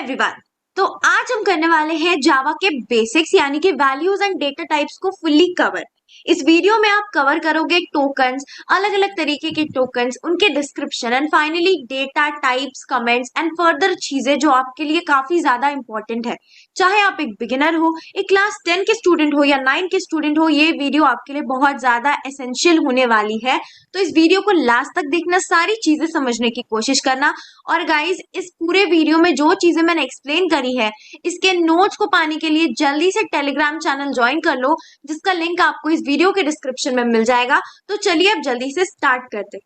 Everyone. तो आज हम करने वाले हैं जावा के बेसिक्स यानी कि वैल्यूज एंड डेटा टाइप्स को फुल्ली कवर। इस वीडियो में आप कवर करोगे टोकन्स, अलग अलग तरीके के टोकन्स, उनके description and finally data types, comments and further चीजें जो आपके लिए काफी ज्यादा इंपॉर्टेंट है। चाहे आप एक बिगिनर हो, एक क्लास 10 के स्टूडेंट हो या 9 के स्टूडेंट हो, ये वीडियो आपके लिए बहुत ज्यादा एसेंशियल होने वाली है। तो इस वीडियो को लास्ट तक देखना, सारी चीजें समझने की कोशिश करना। और गाइज, इस पूरे वीडियो में जो चीजें मैंने एक्सप्लेन करी है, इसके नोट्स को पाने के लिए जल्दी से टेलीग्राम चैनल ज्वाइन कर लो, जिसका लिंक आपको इस वीडियो के डिस्क्रिप्शन में मिल जाएगा। तो चलिए अब जल्दी से स्टार्ट करते हैं।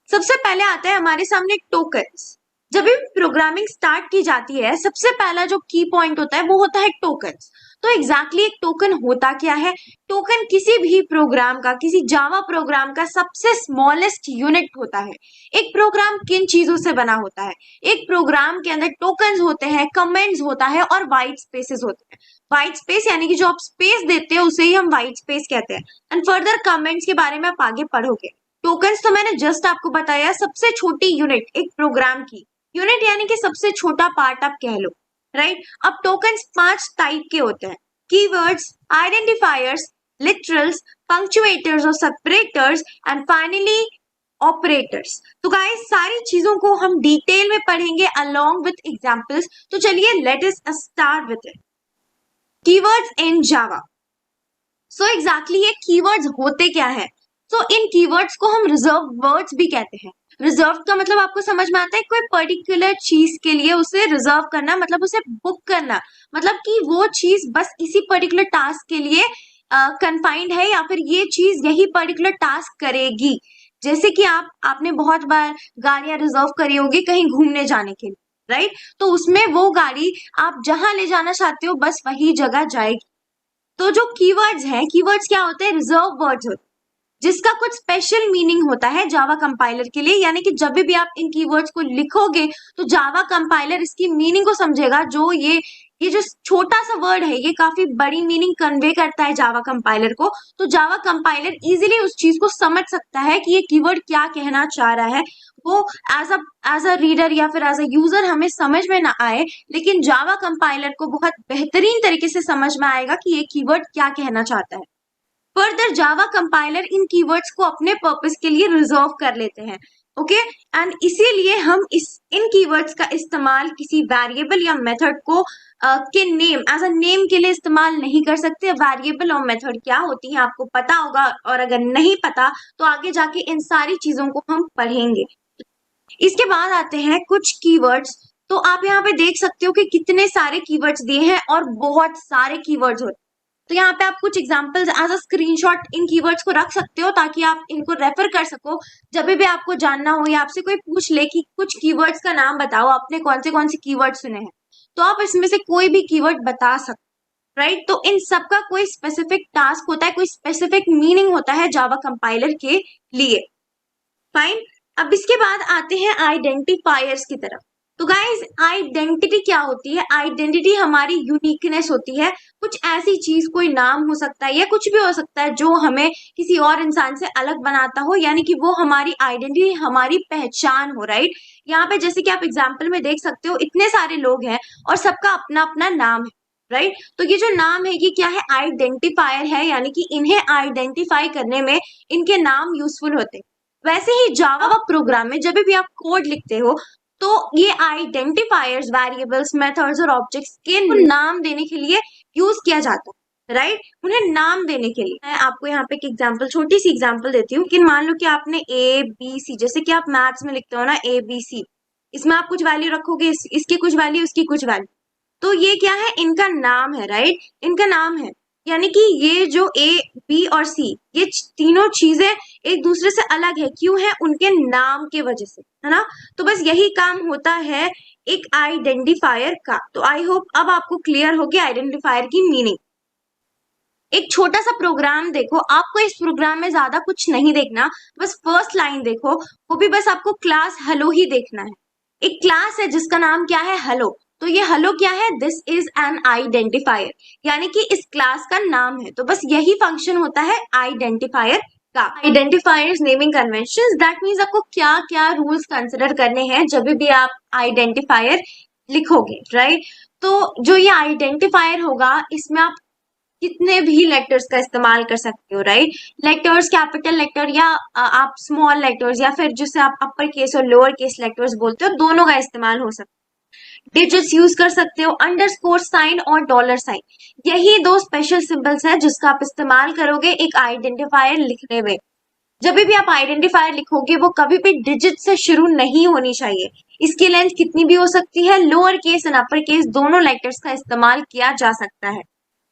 सबसे पहले आता है हमारे सामने टोकन्स। जब भी प्रोग्रामिंग स्टार्ट की जाती है, सबसे पहला जो की पॉइंट होता है वो होता है टोकन्स। तो एग्जैक्टली एक टोकन होता क्या है? टोकन किसी भी प्रोग्राम का, किसी जावा प्रोग्राम का सबसे स्मॉलेस्ट यूनिट होता है। एक प्रोग्राम किन चीजों से बना होता है? एक प्रोग्राम के अंदर टोकन्स होते हैं, कमेंट्स होता है और व्हाइट स्पेसेस होते हैं। व्हाइट स्पेस यानी कि जो आप स्पेस देते हैं उसे ही हम व्हाइट स्पेस कहते हैं। एंड फर्दर कमेंट्स के बारे में आप आगे पढ़ोगे। टोकन्स तो मैंने जस्ट आपको बताया, सबसे छोटी यूनिट एक प्रोग्राम की। यूनिट यानी कि सबसे छोटा पार्ट आप कह लो, राइट? अब टोकन्स 5 टाइप के होते हैं: कीवर्ड्स, आइडेंटिफायर्स, लिटरल्स, पंक्चुएटर्स और सेपरेटर्स एंड फाइनली ऑपरेटर्स। तो गाइस, सारी चीजों को हम डिटेल में पढ़ेंगे अलोंग विथ एग्जांपल्स। तो चलिए let us start with it. Keywords in Java. So exactly ये कीवर्ड्स होते क्या है? तो इन कीवर्ड्स को हम रिजर्व वर्ड्स भी कहते हैं। रिजर्व का मतलब आपको समझ में आता है, कोई पर्टिकुलर चीज के लिए उसे रिजर्व करना, मतलब उसे बुक करना, मतलब कि वो चीज बस इसी पर्टिकुलर टास्क के लिए कन्फाइंड है या फिर ये चीज यही पर्टिकुलर टास्क करेगी। जैसे कि आपने बहुत बार गाड़ियां रिजर्व करी होगी कहीं घूमने जाने के लिए, राइट? तो उसमें वो गाड़ी आप जहां ले जाना चाहते हो बस वही जगह जाएगी। तो जो कीवर्ड्स हैं, कीवर्ड्स क्या होते हैं? रिजर्व वर्ड्स होते हैं, जिसका कुछ स्पेशल मीनिंग होता है जावा कंपाइलर के लिए। यानी कि जब भी आप इन कीवर्ड्स को लिखोगे तो जावा कंपाइलर इसकी मीनिंग को समझेगा। जो ये जो छोटा सा वर्ड है, ये काफी बड़ी मीनिंग कन्वे करता है जावा कंपाइलर को। तो जावा कंपाइलर इजीली उस चीज को समझ सकता है कि ये कीवर्ड क्या कहना चाह रहा है। वो एज अ रीडर या फिर एज अ यूजर हमें समझ में ना आए, लेकिन जावा कंपाइलर को बहुत बेहतरीन तरीके से समझ में आएगा कि ये कीवर्ड क्या कहना चाहता है। फर्दर जावा कंपाइलर इन कीवर्ड्स को अपने पर्पस के लिए रिजर्व कर लेते हैं, ओके? एंड इसीलिए हम इन कीवर्ड्स का इस्तेमाल किसी वेरिएबल या मेथड को के नेम, एज अ नेम के लिए इस्तेमाल नहीं कर सकते। वेरिएबल और मेथड क्या होती है आपको पता होगा, और अगर नहीं पता तो आगे जाके इन सारी चीजों को हम पढ़ेंगे। इसके बाद आते हैं कुछ कीवर्ड्स। तो आप यहाँ पे देख सकते हो कि कितने सारे कीवर्ड्स दिए हैं और बहुत सारे कीवर्ड्स होते हैं। तो यहाँ पे आप कुछ examples as a screenshot in keywords को रख सकते हो, ताकि आप इनको रेफर कर सको जब भी आपको जानना हो या आपसे कोई पूछ ले कि कुछ कीवर्ड्स का नाम बताओ, आपने कौन से कीवर्ड सुने हैं, तो आप इसमें से कोई भी कीवर्ड बता सकते, राइट? तो इन सब का कोई स्पेसिफिक टास्क होता है, कोई स्पेसिफिक मीनिंग होता है जावा कंपाइलर के लिए। फाइन। अब इसके बाद आते हैं आइडेंटिफायर्स की तरफ। तो गाइज, आइडेंटिटी क्या होती है? आइडेंटिटी हमारी यूनिकनेस होती है। कुछ ऐसी चीज, कोई नाम हो सकता है या कुछ भी हो सकता है जो हमें किसी और इंसान से अलग बनाता हो, यानी कि वो हमारी आइडेंटिटी, हमारी पहचान हो, राइट? यहाँ पे जैसे कि आप एग्जाम्पल में देख सकते हो, इतने सारे लोग हैं और सबका अपना अपना नाम है, राइट? तो ये जो नाम है ये क्या है? आइडेंटिफायर है, यानी कि इन्हें आइडेंटिफाई करने में इनके नाम यूजफुल होते हैं। वैसे ही जावा प्रोग्राम में जब भी आप कोड लिखते हो तो ये आइडेंटिफायर्स वेरिएबल्स, मेथड्स और ऑब्जेक्ट्स के नाम देने के लिए यूज किया जाता है, राइट? उन्हें नाम देने के लिए मैं आपको यहाँ पे एक एग्जांपल, छोटी सी एग्जांपल देती हूँ कि मान लो कि आपने ए बी सी, जैसे कि आप मैथ्स में लिखते हो ना ए बी सी, इसमें आप कुछ वैल्यू रखोगे, इसकी कुछ वैल्यू, इसकी कुछ वैल्यू। तो ये क्या है? इनका नाम है, राइट? इनका नाम है, यानी कि ये जो ए बी और सी, ये तीनों चीजें एक दूसरे से अलग है। क्यों है? उनके नाम के वजह से, है ना? तो बस यही काम होता है एक आइडेंटिफायर का। तो आई होप अब आपको क्लियर हो गया आइडेंटिफायर की मीनिंग। एक छोटा सा प्रोग्राम देखो, आपको इस प्रोग्राम में ज्यादा कुछ नहीं देखना, बस फर्स्ट लाइन देखो, वो भी बस आपको क्लास हेलो ही देखना है। एक क्लास है जिसका नाम क्या है? हेलो। तो ये हेलो क्या है? दिस इज एन आइडेंटिफायर, यानी कि इस क्लास का नाम है। तो बस यही फंक्शन होता है आइडेंटिफायर का। Identifiers naming conventions, that means आपको क्या क्या रूल्स कंसिडर करने हैं जब भी आप आइडेंटिफायर लिखोगे, राइट। तो जो ये आइडेंटिफायर होगा इसमें आप कितने भी लेटर्स का इस्तेमाल कर सकते हो, राइट। लेटर्स, कैपिटल लेटर या आप स्मॉल लेटर्स या फिर जिसे आप अपर केस और लोअर केस लेटर्स बोलते हो, दोनों का इस्तेमाल हो सकता है। डिजिट्स यूज कर सकते हो, अंडरस्कोर साइन और डॉलर साइन, यही दो स्पेशल सिंबल्स है जिसका आप इस्तेमाल करोगे एक आइडेंटिफायर लिखने में। जब भी आप आइडेंटिफायर लिखोगे वो कभी भी डिजिट से शुरू नहीं होनी चाहिए। इसकी लेंथ कितनी भी हो सकती है, lower case and upper case दोनों लेटर्स का इस्तेमाल किया जा सकता है।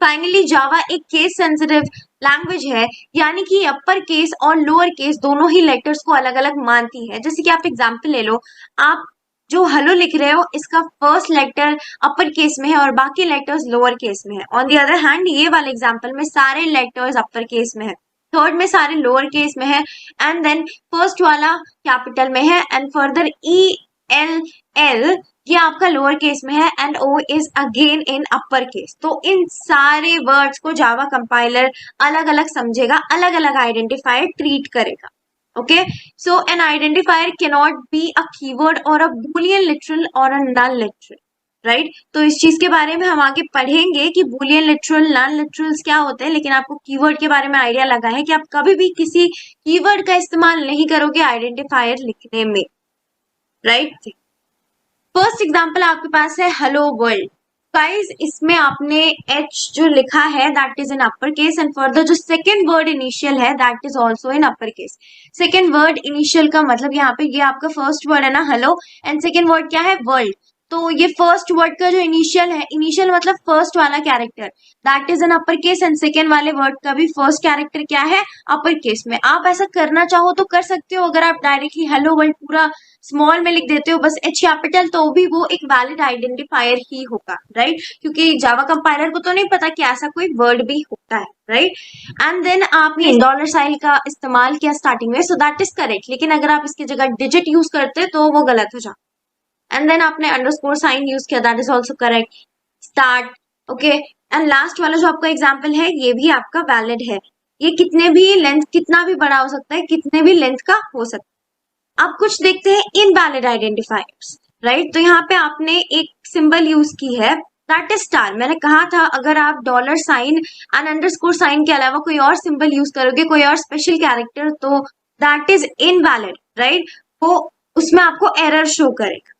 फाइनली जावा एक केस सेंसिटिव लैंग्वेज है, यानी कि अपर केस और लोअर केस दोनों ही लेटर्स को अलग अलग मानती है। जैसे कि आप एग्जाम्पल ले लो, आप जो हेलो लिख रहे हो इसका फर्स्ट लेटर अपर केस में है और बाकी लेटर्स लोअर केस में है। ऑन द अदर हैंड ये वाले एग्जाम्पल में सारे लेटर्स अपर केस में है, थर्ड में सारे लोअर केस में है, एंड देन फर्स्ट वाला कैपिटल में है, एंड फर्दर ELL ये आपका लोअर केस में है, and O is again in upper case. तो इन सारे वर्ड्स को जावा कंपाइलर अलग अलग समझेगा, अलग अलग आइडेंटिफायर ट्रीट करेगा। Okay, so N identifier can not be a keyword और अ बूलियन लिटरल और अ नल लिटरल, राइट। तो इस चीज के बारे में हम आगे पढ़ेंगे कि बूलियन लिटरल, नॉन लिटरल्स क्या होते हैं, लेकिन आपको कीवर्ड के बारे में आइडिया लगा है कि आप कभी भी किसी कीवर्ड का इस्तेमाल नहीं करोगे आइडेंटिफायर लिखने में, राइट। फर्स्ट एग्जांपल आपके पास है हेलो वर्ल्ड। गाइस इसमें आपने H जो लिखा है that is in upper case, and further जो सेकेंड वर्ड इनिशियल है that is also in upper case. Second word initial का मतलब यहाँ पे ये आपका फर्स्ट वर्ड है ना हेलो, एंड सेकेंड वर्ड क्या है वर्ल्ड। तो ये फर्स्ट वर्ड का जो इनिशियल है, इनिशियल मतलब फर्स्ट वाला character, that is in upper case, and second वाले वर्ड का भी फर्स्ट कैरेक्टर क्या है अपर केस में। आप ऐसा करना चाहो तो कर सकते हो, अगर आप डायरेक्टली हेलो वर्ल्ड पूरा स्मॉल में लिख देते हो बस H कैपिटल, तो भी वो एक वैलिड आइडेंटिफायर ही होगा, राइट। क्योंकि जावा कंपाइलर को तो नहीं पता कि ऐसा कोई वर्ड भी होता है, राइट। एंड देन आपने डॉलर साइन का इस्तेमाल किया स्टार्टिंग में, सो दैट इज करेक्ट, लेकिन अगर आप इसकी जगह डिजिट यूज करते तो वो गलत हो जाता। एंड देन आपने अंडरस्कोर साइन यूज किया, that is also correct. Start, okay. And last वाला जो आपका एग्जाम्पल है ये भी आपका वैलिड है। ये कितने भी लेंथ, कितना भी बड़ा हो सकता है, कितने भी लेंथ का हो सकता है। अब कुछ देखते हैं इनवैलिड आइडेंटिफायर्स, राइट। तो यहाँ पे आपने एक सिंबल यूज की है दैट इज स्टार। मैंने कहा था अगर आप dollar sign and underscore sign के अलावा कोई और सिंबल यूज करोगे, कोई और स्पेशल कैरेक्टर, तो दैट इज इनवैलिड, राइट। वो उसमें आपको एरर शो करेगा,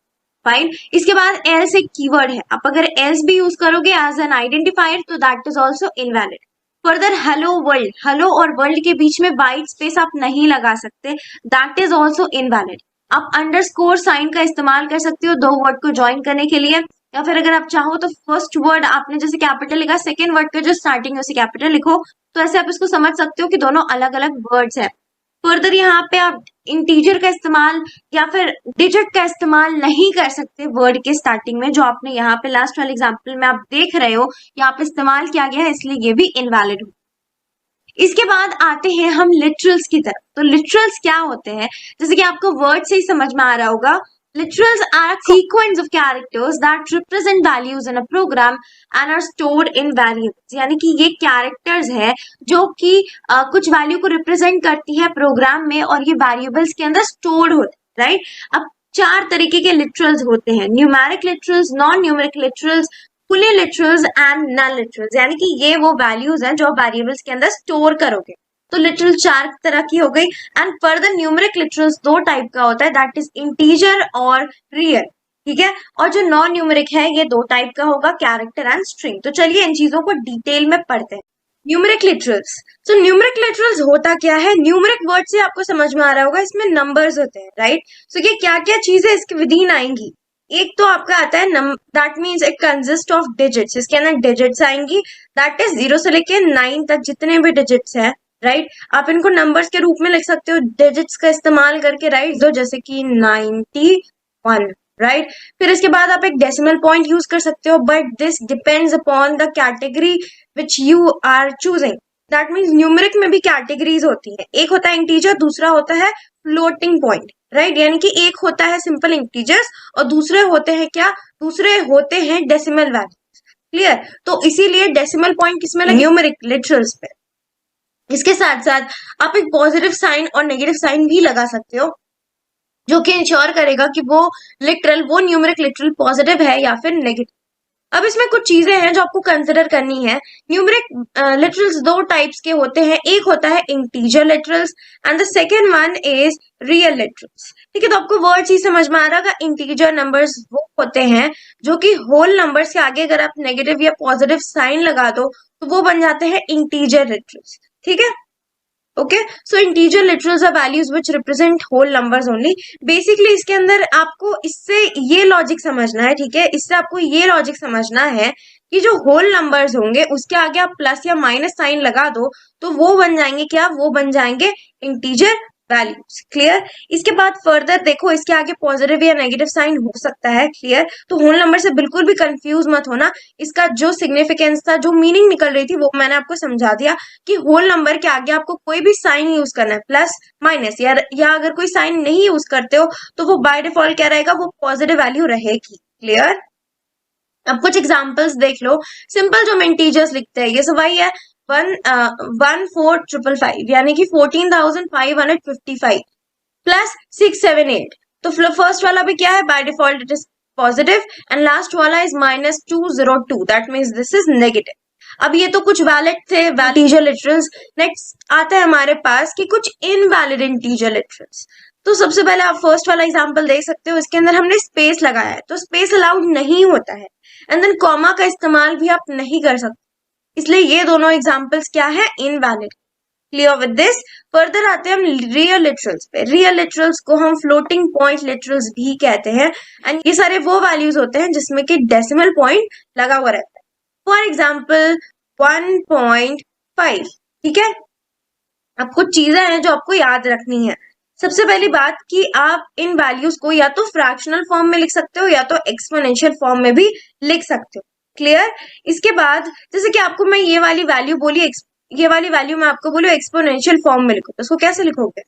फाइन। इसके बाद एल्स एक कीवर्ड है, आप अगर एल्स भी यूज करोगे एज एन आइडेंटिफायर तो that is also invalid. Further hello world, hello और वर्ल्ड के बीच में वाइट स्पेस आप नहीं लगा सकते, दैट इज ऑल्सो इनवैलिड। आप अंडरस्कोर साइन का इस्तेमाल कर सकते हो दो वर्ड को ज्वाइन करने के लिए, या फिर अगर आप चाहो तो फर्स्ट वर्ड आपने जैसे कैपिटल लिखा, सेकेंड वर्ड का जो स्टार्टिंग है उसे कैपिटल लिखो, तो ऐसे आप इसको समझ सकते हो कि दोनों अलग अलग वर्ड्स है। फर्दर यहाँ पे आप इंटीजर का इस्तेमाल या फिर डिजिट का इस्तेमाल नहीं कर सकते वर्ड के स्टार्टिंग में, जो आपने यहाँ पे लास्ट वाले एग्जांपल में आप देख रहे हो यहाँ पे इस्तेमाल किया गया है, इसलिए ये भी इनवैलिड हो। इसके बाद आते हैं हम लिटरल्स की तरफ। तो लिटरल्स क्या होते हैं, जैसे कि आपको वर्ड से ही समझ में आ रहा होगा, literals are a sequence of characters that represent values in a program and are stored in variables। यानी कि ये कैरेक्टर्स है जो कि कुछ वैल्यू को रिप्रेजेंट करती है प्रोग्राम में और ये वेरिएबल्स के अंदर स्टोर्ड होते हैं, राइट। अब चार तरीके के लिटरल्स होते हैं, numeric literals, non numeric literals, fully literals and null literals. यानी कि ये वो वैल्यूज हैं जो वेरिएबल्स के अंदर स्टोर करोगे। तो लिटरल चार तरह की हो गई, एंड फर्दर न्यूमेरिक लिटरल्स दो टाइप का होता है, दैट इज इंटीजर और रियल, ठीक है। और जो नॉन न्यूमेरिक है ये दो टाइप का होगा, कैरेक्टर एंड स्ट्रिंग। तो चलिए इन चीजों को डिटेल में पढ़ते हैं। न्यूमेरिक लिटरल्स, तो न्यूमेरिक लिटरल्स होता क्या है, न्यूमेरिक वर्ड से आपको समझ में आ रहा होगा इसमें नंबर्स होते हैं, राइट। सो ये क्या क्या चीजें इसके विदिन आएंगी, एक तो आपका आता है that means it consist of digits, इसके अंदर डिजिट्स आएंगी, दैट इज 0 से लेके 9 तक जितने भी डिजिट्स है, राइट। आप इनको नंबर्स के रूप में लिख सकते हो डिजिट्स का इस्तेमाल करके, राइट। दो जैसे कि 91, राइट। फिर इसके बाद आप एक डेसिमल पॉइंट यूज कर सकते हो, but this depends upon the category which you are choosing. That means numeric में भी कैटेगरीज होती है, एक होता है इंटीजर, दूसरा होता है फ्लोटिंग पॉइंट, राइट। यानी कि एक होता है सिंपल इंटीजर्स और दूसरे होते हैं क्या, दूसरे होते हैं डेसिमल वैल्यूज, क्लियर। तो इसीलिए डेसिमल पॉइंट किसमें लगे, न्यूमेरिक लिटरल्स पे। इसके साथ साथ आप एक पॉजिटिव साइन और नेगेटिव साइन भी लगा सकते हो, जो कि इंश्योर करेगा कि वो न्यूमेरिक लिटरल पॉजिटिव है या फिर नेगेटिव। अब इसमें कुछ चीजें हैं जो आपको कंसिडर करनी है। न्यूमेरिक लिटरल्स दो टाइप्स के होते हैं, एक होता है integer literals and the second one is real literals. ठीक है, तो आपको वर्ड ही समझ में आ रहा होगा। इंटीजर नंबर्स वो होते हैं जो कि होल नंबर्स के आगे अगर आप नेगेटिव या पॉजिटिव साइन लगा दो तो वो बन जाते हैं इंटीजर लिटरल्स। ठीक है, okay. So integer literals are values which represent whole numbers only. Basically इसके अंदर आपको इससे ये लॉजिक समझना है, ठीक है, इससे आपको ये लॉजिक समझना है कि जो होल नंबर्स होंगे उसके आगे आप प्लस या माइनस साइन लगा दो तो वो बन जाएंगे क्या, वो बन जाएंगे इंटीजर वैल्यूज। क्लियर। इसके बाद फर्दर देखो, इसके आगे पॉजिटिव या नेगेटिव साइन हो सकता है। क्लियर। तो होल नंबर से बिल्कुल भी कंफ्यूज मत होना। इसका जो सिग्निफिकेंस था, जो मीनिंग निकल रही थी, वो मैंने आपको समझा दिया कि होल नंबर के आगे आपको कोई भी साइन यूज करना है, प्लस माइनस या अगर कोई साइन नहीं यूज करते हो तो वो बाय डिफॉल्ट क्या रहेगा, वो पॉजिटिव वैल्यू रहेगी। क्लियर। अब कुछ एग्जांपल्स देख लो। सिंपल जो हम इंटीजर्स लिखते हैं, ये सब वही है। 1,4,555 यानी कि 14,555 प्लस 678। तो फर्स्ट वाला भी क्या है, by default it is positive and last वाला is -202, that means this is negative. अब ये तो कुछ वैलिड थे इंटीजर लिटरल्स। नेक्स्ट आता है हमारे पास कि कुछ इनवैलिड इंटीजर लिटरल्स। तो सबसे पहले आप फर्स्ट वाला एग्जांपल देख सकते हो, इसके अंदर हमने स्पेस लगाया है तो स्पेस अलाउड नहीं होता है, एंड देन कॉमा का इस्तेमाल भी आप नहीं कर सकते, इसलिए ये दोनों एग्जांपल्स क्या है, invalid. Clear with this. Further आते हैं हम रियल लिटरल्स पे। रियल लिटरल्स को हम फ्लोटिंग पॉइंट लिटरल्स भी कहते हैं, एंड ये सारे वो वैल्यूज होते हैं जिसमें कि डेसिमल पॉइंट लगा हुआ रहता है। For example 1.5। ठीक है, अब कुछ चीजें हैं जो आपको याद रखनी है। सबसे पहली बात कि आप इन वैल्यूज को या तो फ्रैक्शनल फॉर्म में लिख सकते हो या तो एक्सपोनेंशियल फॉर्म में भी लिख सकते हो। क्लियर। इसके बाद जैसे कि आपको मैं ये वाली वैल्यू बोली, ये वाली वैल्यू मैं आपको बोलूं एक्सपोनेंशियल फॉर्म में लिखो, तो उसको कैसे लिखोगे,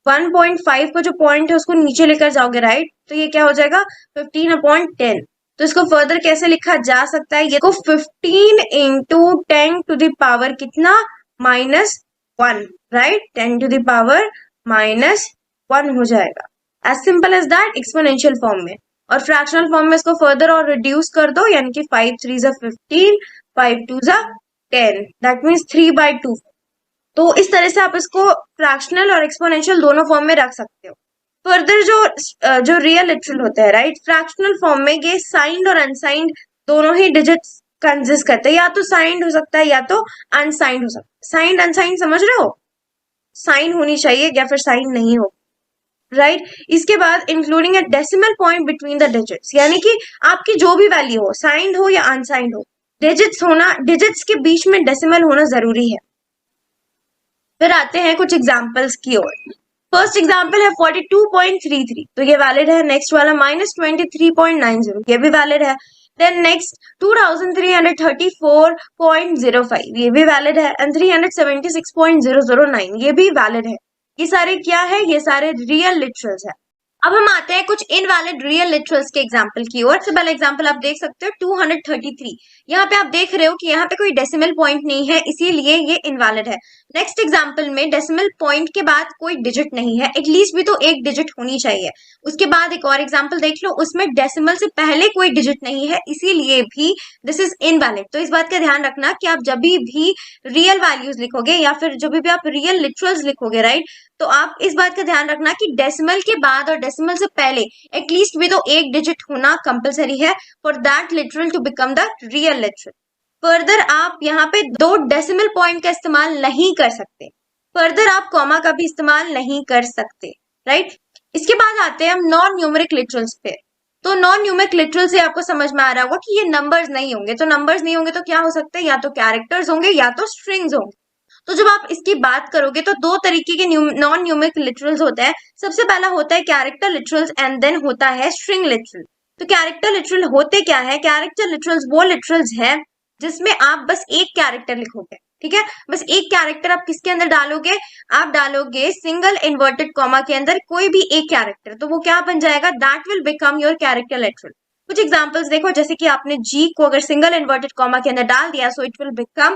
1.5 का जो पॉइंट है उसको नीचे लेकर जाओगे, राइट, तो ये क्या हो जाएगा 15/10। तो इसको फर्दर कैसे लिखा जा सकता है, ये को 15 इंटू 10 टू द पावर कितना, -1, राइट, 10 टू द पावर -1 हो जाएगा। As simple as that exponential form में। और फ्रैक्शनल फॉर्म में इसको फर्दर और रिड्यूस कर दो, यानी कि 5 3 15, 5 2 10, दैट मीन्स 3/2। तो इस तरह से आप इसको फ्रैक्शनल और एक्सपोनेंशियल दोनों फॉर्म में रख सकते हो। फर्दर जो रियल लिटरल होते हैं, राइट, फ्रैक्शनल फॉर्म में ये साइंड और अनसाइंड दोनों ही डिजिट्स कंसिस्ट करते हैं, या तो साइंड हो सकता है या तो अनसाइंड हो सकता है। साइंड अनसाइंड समझ रहे हो, साइन होनी चाहिए या फिर साइन नहीं हो, राइट। इसके बाद including a decimal point between the digits, यानी कि आपकी जो भी वैल्यू हो, साइंड हो या अनसाइंड हो, डिजिट्स के बीच में डेसिमल होना जरूरी है। फिर आते हैं कुछ एग्जाम्पल्स की ओर। फर्स्ट एग्जाम्पल है 42.33, तो ये वैलिड है। नेक्स्ट वाला -23.90, ये भी वैलिड है। देन नेक्स्ट 2334.05, ये भी वैलिड है। एंड 376.009, ये भी वैलिड है। ये सारे क्या है, ये सारे रियल लिटरल्स है। अब हम आते हैं कुछ इनवैलिड रियल लिटरल्स के एग्जांपल की ओर। सबसे पहला एग्जांपल आप देख सकते हो 233। यहाँ पे आप देख रहे हो कि यहाँ पे कोई डेसिमल पॉइंट नहीं है, इसीलिए ये इनवैलिड है। नेक्स्ट एग्जांपल में डेसिमल पॉइंट के बाद कोई डिजिट नहीं है, एटलीस्ट भी तो एक डिजिट होनी चाहिए। उसके बाद एक और एग्जांपल देख लो, उसमें डेसिमल से पहले कोई डिजिट नहीं है, इसीलिए भी दिस इज इनवैलिड। तो इस बात का ध्यान रखना कि आप जब भी रियल वैल्यूज लिखोगे या फिर जब भी आप रियल लिटरल्स लिखोगे, राइट, तो आप इस बात का ध्यान रखना कि डेसिमल के बाद और डेसिमल से पहले एटलीस्ट भी तो एक डिजिट होना कंपलसरी है for that literal to become the real literal. Further आप यहाँ पे दो डेसिमल पॉइंट का इस्तेमाल नहीं कर सकते, फर्दर आप कॉमा का भी इस्तेमाल नहीं कर सकते, राइट। इसके बाद आते हैं हम नॉन न्यूमेरिक लिटरल्स पे। तो नॉन न्यूमेरिक लिटरल से आपको समझ में आ रहा होगा कि ये नंबर्स नहीं होंगे, तो नंबर्स नहीं होंगे तो क्या हो सकते हैं, या तो कैरेक्टर्स होंगे या तो स्ट्रिंग्स होंगे। तो जब आप इसकी बात करोगे तो दो तरीके के नॉन न्यूमेरिक लिटरल्स होते हैं। सबसे पहला होता है कैरेक्टर लिटरल्स एंड देन होता है स्ट्रिंग लिटरल। तो कैरेक्टर लिटरल होते क्या है, कैरेक्टर लिटरल्स वो लिटरल्स है जिसमें आप बस एक कैरेक्टर लिखोगे, ठीक है, बस एक कैरेक्टर आप किसके अंदर डालोगे, आप डालोगे सिंगल इन्वर्टेड कॉमा के अंदर कोई भी एक कैरेक्टर, तो वो क्या बन जाएगा, that will become your character literal. कुछ एग्जांपल्स देखो, जैसे कि आपने जी को अगर सिंगल इन्वर्टेड कॉमा के अंदर डाल दिया so it will become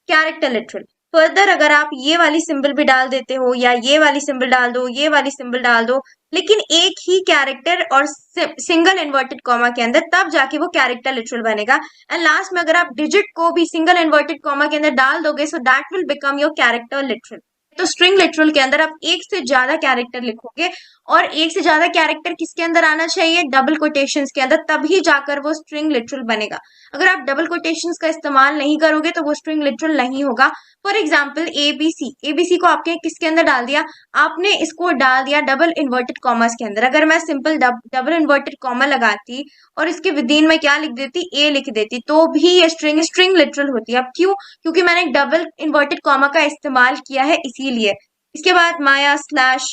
character literal. Further अगर आप ये वाली सिंबल भी डाल देते हो या ये वाली सिंबल डाल दो, ये वाली सिंबल डाल दो, लेकिन एक ही कैरेक्टर और सिंगल इन्वर्टेड कॉमा के अंदर, तब जाके वो कैरेक्टर लिटरल बनेगा। एंड लास्ट में अगर आप डिजिट को भी सिंगल इन्वर्टेड कॉमा के अंदर डाल दोगे, so that will become your character literal. तो स्ट्रिंग लिटरल के अंदर आप एक से ज्यादा कैरेक्टर लिखोगे, और एक से ज्यादा कैरेक्टर किसके अंदर आना चाहिए? डबल कोटेशंस के अंदर, तभी जाकर वो स्ट्रिंग लिटरल बनेगा। अगर आप डबल कोटेशंस का इस्तेमाल नहीं करोगे तो वो स्ट्रिंग लिटरल नहीं होगा। फॉर एग्जाम्पल एबीसी, एबीसी को आपके किसके अंदर डाल दिया? आपने इसको डाल दिया डबल इन्वर्टेड कॉमर्स के अंदर। अगर मैं सिंपल डबल इन्वर्टेड कॉमा लगाती और इसके विदिन में क्या लिख देती? ए लिख देती, तो भी ये स्ट्रिंग लिटरल होती है। अब क्यों? क्योंकि मैंने डबल इन्वर्टेड कॉमा का इस्तेमाल किया है, इसीलिए। इसके बाद माया slash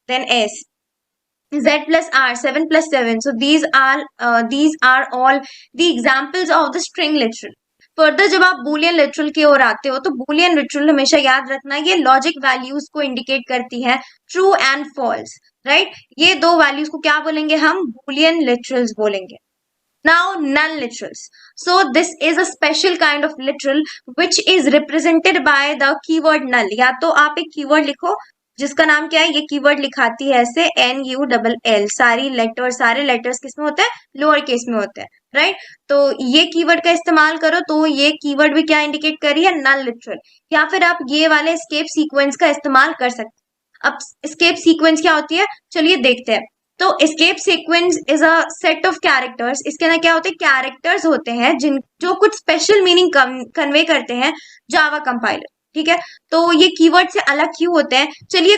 then S, z plus r, 7 plus 7. So these are all the examples of the string literal. Further जब आप बूलियन लिटरल की ओर आते हो, तो बूलियन लिटरल हमेशा याद रखना, ये लॉजिक वैल्यूज को इंडिकेट करती है, ट्रू एंड फॉल्स, राइट। ये दो वैल्यूज को क्या बोलेंगे? हम बूलियन लिटरल्स बोलेंगे। Now null literals. So this is a special kind of literal which is represented by the keyword null. या तो आप एक कीवर्ड लिखो जिसका नाम क्या है? ये कीवर्ड लिखाती है ऐसे NULL। सारे लेटर्स किसमें होते हैं? लोअर केस में होते हैं, राइट। तो ये कीवर्ड का इस्तेमाल करो, तो ये कीवर्ड भी क्या इंडिकेट कर रही है? नल लिटरल। या फिर आप ये वाले एस्केप सीक्वेंस का इस्तेमाल कर सकते हैं। अब एस्केप सीक्वेंस क्या होती है, चलिए देखते हैं। तो escape sequence is a set of characters. इसके अंदर क्या होते हैं? कैरेक्टर्स होते हैं जो कुछ स्पेशल मीनिंग कन्वे करते हैं जावा कंपाइलर, ठीक है। तो ये कीवर्ड से अलग क्यों होते हैं? चलिए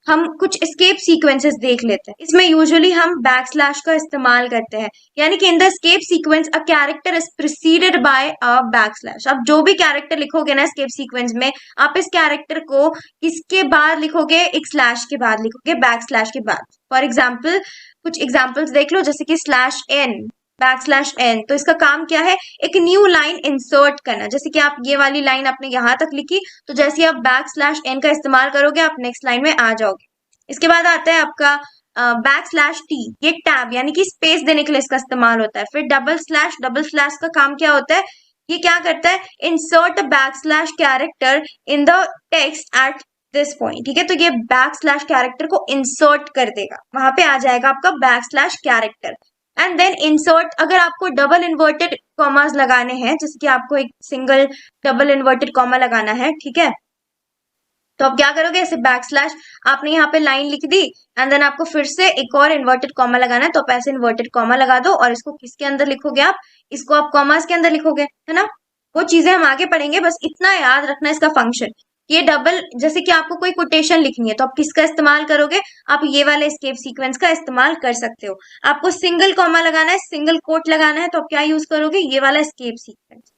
हम कुछ एस्केप सीक्वेंसेस देख लेते हैं। इसमें यूजुअली हम बैकस्लैश का इस्तेमाल करते हैं, यानी कि in the escape sequence a character is preceded by a backslash. अब जो भी कैरेक्टर लिखोगे ना एस्केप सीक्वेंस में, आप इस कैरेक्टर को किसके बाद लिखोगे? एक स्लैश के बाद लिखोगे, बैकस्लैश के बाद। फॉर एग्जाम्पल कुछ एग्जाम्पल्स देख लो, जैसे कि स्लैश एन, बैकस्लैश एन, तो इसका काम क्या है? एक न्यू लाइन इंसर्ट करना। जैसे कि आप ये वाली लाइन आपने यहां तक लिखी, तो जैसे आप बैकस्लैश एन का इस्तेमाल करोगे, आप नेक्स्ट लाइन में आ जाओगे। इसके बाद आता है आपका बैकस्लैश टी, ये टैब यानी कि स्पेस देने के लिए इसका इस्तेमाल होता है। फिर डबल स्लैश का काम क्या होता है? ये क्या करता है? Insert backslash character in the text at this point, ठीक है। तो ये बैकस्लैश कैरेक्टर को इंसर्ट कर देगा, वहां पे आ जाएगा आपका backslash character. And then insert, अगर आपको डबल इन्वर्टेड कॉमास लगाने हैं, जैसे कि आपको एक सिंगल डबल इन्वर्टेड कॉमा लगाना है, ठीक है, तो आप क्या करोगे? ऐसे बैकस्लैश आपने यहाँ पे लाइन लिख दी, एंड देन आपको फिर से एक और इन्वर्टेड कॉमा लगाना है, तो आप ऐसे इन्वर्टेड कॉमा लगा दो, और इसको किसके अंदर लिखोगे? आप इसको आप कॉमास के अंदर लिखोगे, है ना। वो चीजें हम आगे पढ़ेंगे, बस इतना याद रखना इसका फंक्शन। ये डबल, जैसे कि आपको कोई कोटेशन लिखनी है, तो आप किसका इस्तेमाल करोगे? आप ये वाले एस्केप सीक्वेंस का इस्तेमाल कर सकते हो। आपको सिंगल कॉमा लगाना है, सिंगल कोट लगाना है, तो आप क्या यूज करोगे? ये वाला एस्केप सीक्वेंस।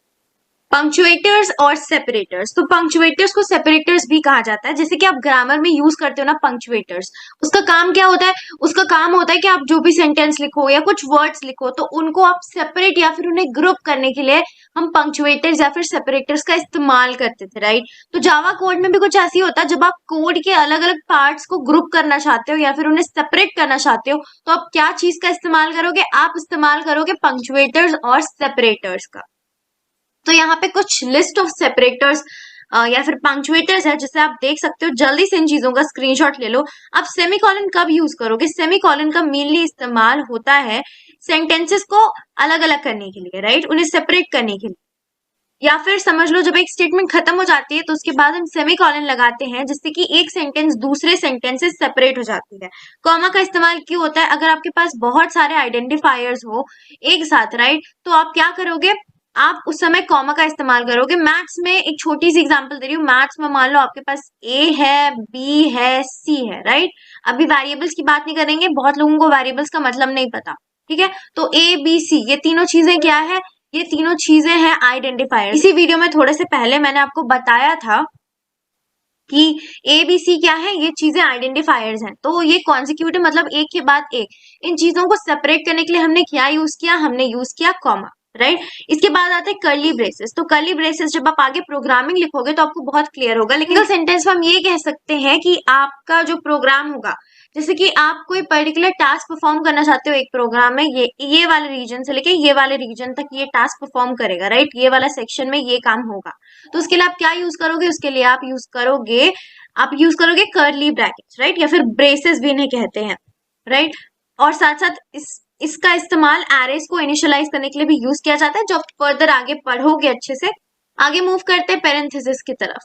पंक्चुएटर्स और सेपरेटर्स, तो पंक्चुएटर्स को सेपरेटर्स भी कहा जाता है। जैसे कि आप ग्रामर में यूज करते हो ना पंक्चुएटर्स, उसका काम क्या होता है? उसका काम होता है कि आप जो भी सेंटेंस लिखो या कुछ वर्ड्स लिखो, तो उनको आप सेपरेट या फिर उन्हें ग्रुप करने के लिए हम पंक्चुएटर्स या फिर सेपरेटर्स का इस्तेमाल करते थे, राइट। तो जावा कोड में भी कुछ ऐसी होता है, जब आप कोड के अलग अलग पार्ट्स को ग्रुप करना चाहते हो या फिर उन्हें सेपरेट करना चाहते हो, तो आप क्या चीज का इस्तेमाल करोगे? आप इस्तेमाल करोगे पंक्चुएटर्स और सेपरेटर्स का। तो यहाँ पे कुछ लिस्ट ऑफ सेपरेटर्स या फिर पंक्चुएटर्स है, जिसे आप देख सकते हो। जल्दी से इन चीजों का स्क्रीनशॉट ले लो। आप सेमीकोलन कब यूज करोगे? सेमीकोलन का मेनली इस्तेमाल होता है सेंटेंसेस को अलग अलग करने के लिए, राइट, उन्हें सेपरेट करने के लिए। या फिर समझ लो, जब एक स्टेटमेंट खत्म हो जाती है तो उसके बाद हम सेमीकोलन लगाते हैं, जिससे कि एक सेंटेंस दूसरे सेंटेंस से सेपरेट हो जाती है। कॉमा का इस्तेमाल क्यों होता है? अगर आपके पास बहुत सारे आइडेंटिफायर्स हो एक साथ, राइट, तो आप क्या करोगे? आप उस समय कॉमा का इस्तेमाल करोगे। मैथ्स में एक छोटी सी एग्जांपल दे रही हूँ। मैथ्स में मान लो आपके पास ए है, बी है, सी है, राइट। अभी वेरिएबल्स की बात नहीं करेंगे, बहुत लोगों को वेरिएबल्स का मतलब नहीं पता, ठीक है। तो ए बी सी, ये तीनों चीजें क्या है? ये तीनों चीजें हैं आइडेंटिफायर। इसी वीडियो में थोड़े से पहले मैंने आपको बताया था कि ए बी सी क्या है, ये चीजें आइडेंटिफायर्स हैं। तो ये कॉन्सिक्यूटिव मतलब एक के बाद एक। इन चीजों को सेपरेट करने के लिए हमने क्या यूज किया? हमने यूज किया कॉमा, राइट। इसके बाद आते हैं कर्ली ब्रेसेस। तो कर्ली ब्रेसेस जब आप आगे प्रोग्रामिंग लिखोगे तो आपको बहुत क्लियर होगा, लेकिन सेंटेंस में हम ये कह सकते हैं कि आपका जो प्रोग्राम होगा, जैसे कि आप कोई पर्टिकुलर टास्क परफॉर्म करना चाहते हो एक प्रोग्राम में, ये वाले रीजन से लेके ये वाले रीजन तक ये टास्क परफॉर्म करेगा, राइट, ये वाला सेक्शन में ये काम होगा, तो उसके लिए आप क्या यूज करोगे, उसके लिए आप यूज करोगे कर्ली ब्रैकेट्स, राइट, या फिर ब्रेसेस भी इन्हें कहते हैं, राइट। और साथ साथ इसका इस्तेमाल एरेज को इनिशियलाइज करने के लिए भी यूज किया जाता है। जो फर्दर आगे पढ़ोगे अच्छे से, आगे मूव करते हैं पेरेंथेसिस की तरफ।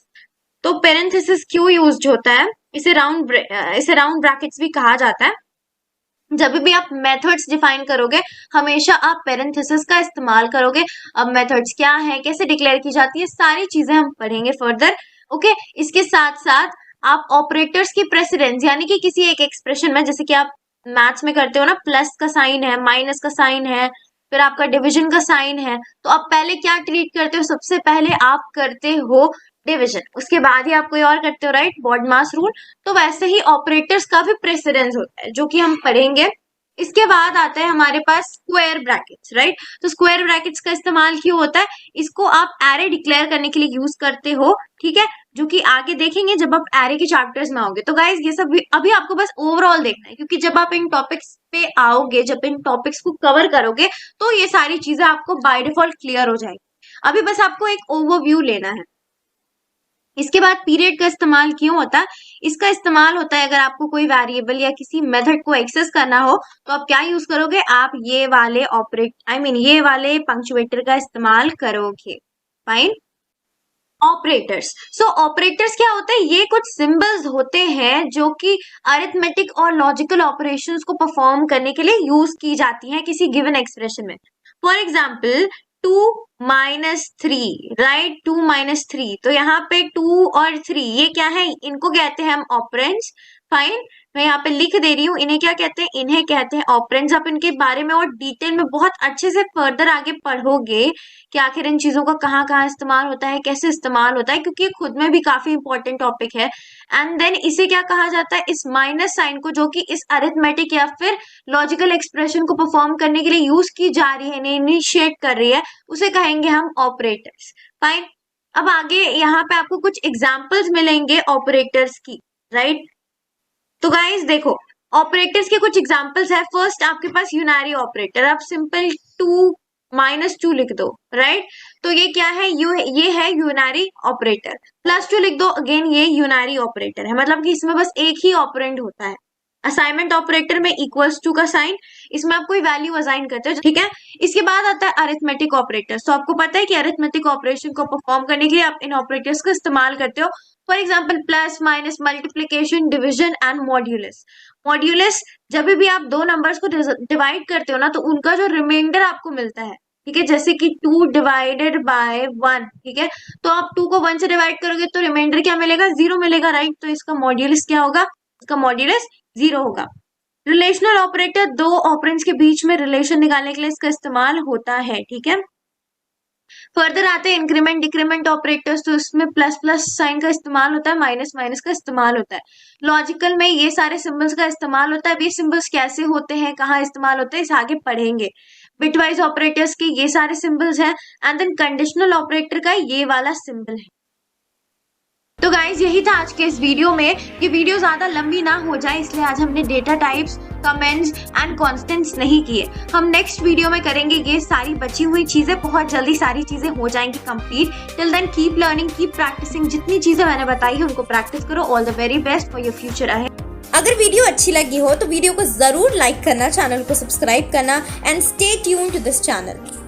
तो पेरेंथेसिस क्यों यूज होता है, इसे राउंड ब्रैकेट्स भी कहा जाता है। जब भी आप मेथड्स डिफाइन करोगे हमेशा आप पेरेंथेसिस का इस्तेमाल करोगे। अब मेथड्स क्या है, कैसे डिक्लेयर की जाती है, सारी चीजें हम पढ़ेंगे फर्दर, ओके। इसके साथ साथ आप ऑपरेटर्स की प्रेसिडेंस, यानी कि किसी एक एक्सप्रेशन में, जैसे कि आप मैथ्स में करते हो ना, प्लस का साइन है, माइनस का साइन है, फिर आपका डिवीजन का साइन है, तो आप पहले क्या ट्रीट करते हो, सबसे पहले आप करते हो डिवीजन, उसके बाद ही आप कोई और करते हो, राइट, बॉडमास रूल। तो वैसे ही ऑपरेटर्स का भी प्रेसिडेंस होता है, जो कि हम पढ़ेंगे। इसके बाद आता है हमारे पास स्क्वायर ब्रैकेट्स, राइट। तो स्क्वायर ब्रैकेट्स का इस्तेमाल क्यों होता है, इसको आप एरे डिक्लेयर करने के लिए यूज करते हो, ठीक है, जो कि आगे देखेंगे जब आप एरे के चैप्टर्स में आओगे। तो गाइज ये सब अभी आपको बस ओवरऑल देखना है, क्योंकि जब आप इन टॉपिक्स पे आओगे, जब इन टॉपिक्स को कवर करोगे, तो ये सारी चीजें आपको बाय डिफॉल्ट क्लियर हो जाएगी। अभी बस आपको एक ओवरव्यू लेना है। इसके बाद पीरियड का इस्तेमाल क्यों होता है, इसका इस्तेमाल होता है अगर आपको कोई वेरिएबल या किसी मेथड को एक्सेस करना हो, तो आप क्या यूज करोगे, आप ये वाले ये वाले पंक्चुएटर का इस्तेमाल करोगे, फाइन। ऑपरेटर्स, सो ऑपरेटर्स क्या होते हैं, ये कुछ सिंबल्स होते हैं जो कि अरिथमेटिक और लॉजिकल ऑपरेशंस को परफॉर्म करने के लिए यूज की जाती हैं किसी गिवन एक्सप्रेशन में। फॉर एग्जाम्पल 2-3, राइट, 2-3, तो यहाँ पे 2 और 3 ये क्या है, इनको कहते हैं हम ऑपरेंड्स, फाइन। मैं यहाँ पे लिख दे रही हूँ, इन्हें क्या कहते हैं, इन्हें कहते हैं ऑपरेंड्स। आप इनके बारे में और डिटेल में बहुत अच्छे से फर्दर आगे पढ़ोगे कि आखिर इन चीजों का कहाँ कहाँ इस्तेमाल होता है, कैसे इस्तेमाल होता है, क्योंकि ये खुद में भी काफी इंपॉर्टेंट टॉपिक है। एंड देन इसे क्या कहा जाता है, इस माइनस साइन को, जो कि इस अरिथमेटिक या फिर लॉजिकल एक्सप्रेशन को परफॉर्म करने के लिए यूज की जा रही है, इनिशिएट कर रही है, उसे कहेंगे हम ऑपरेटर्स, फाइन। अब आगे यहाँ पे आपको कुछ एग्जाम्पल्स मिलेंगे ऑपरेटर्स की, राइट। तो गाइस देखो, ऑपरेटर्स के कुछ एग्जांपल्स है। फर्स्ट आपके पास यूनारी ऑपरेटर, आप सिंपल 2-2 लिख दो, राइट। तो ये क्या है, ये है यूनारी ऑपरेटर। +2 लिख दो, अगेन ये यूनारी ऑपरेटर है, मतलब कि इसमें बस एक ही ऑपरेंड होता है। असाइनमेंट ऑपरेटर में =2 का साइन, इसमें आप कोई वैल्यू असाइन करते हो, ठीक है। इसके बाद आता है अरिथमेटिक ऑपरेटर। तो आपको पता है कि अरिथमेटिक ऑपरेशन को परफॉर्म करने के लिए आप इन ऑपरेटर्स का इस्तेमाल करते हो। For example plus, minus, multiplication, division and modulus. Modulus, जब भी आप दो नंबर्स को डिवाइड करते हो ना, तो उनका जो रिमाइंडर आपको मिलता है, ठीक है, जैसे कि 2 डिवाइडेड बाय 1, ठीक है, तो आप 2 को 1 से डिवाइड करोगे तो रिमाइंडर क्या मिलेगा, 0 मिलेगा, राइट। तो इसका मॉड्यूलस क्या होगा, इसका मॉड्यूलस 0 होगा। रिलेशनल ऑपरेटर, दो ऑपरेंड्स के बीच में रिलेशन निकालने के लिए इसका इस्तेमाल होता है, ठीक है। फर्दर आते हैं इंक्रीमेंट डिक्रीमेंट ऑपरेटर्स, तो इसमें प्लस प्लस साइन का इस्तेमाल होता है, माइनस माइनस का इस्तेमाल होता है। लॉजिकल में ये सारे सिंबल्स का इस्तेमाल होता है। अब ये सिंबल्स कैसे होते हैं, कहाँ इस्तेमाल होते हैं, इस आगे पढ़ेंगे। बिटवाइज ऑपरेटर्स के ये सारे सिंबल्स हैं, एंड देन कंडीशनल ऑपरेटर का ये वाला सिंबल है। तो गाइज यही था आज के इस वीडियो में। ये वीडियो ज्यादा लंबी ना हो जाए, इसलिए आज हमने data types, comments and constants नहीं किए। हम नेक्स्ट वीडियो में करेंगे ये सारी बची हुई चीजें, बहुत जल्दी सारी चीजें हो जाएंगी complete. Till then keep learning, keep practicing, जितनी चीजें मैंने बताई है उनको प्रैक्टिस करो। All the very best for your future ahead. अगर वीडियो अच्छी लगी हो तो वीडियो को जरूर लाइक करना, चैनल को सब्सक्राइब करना and stay tuned to this channel.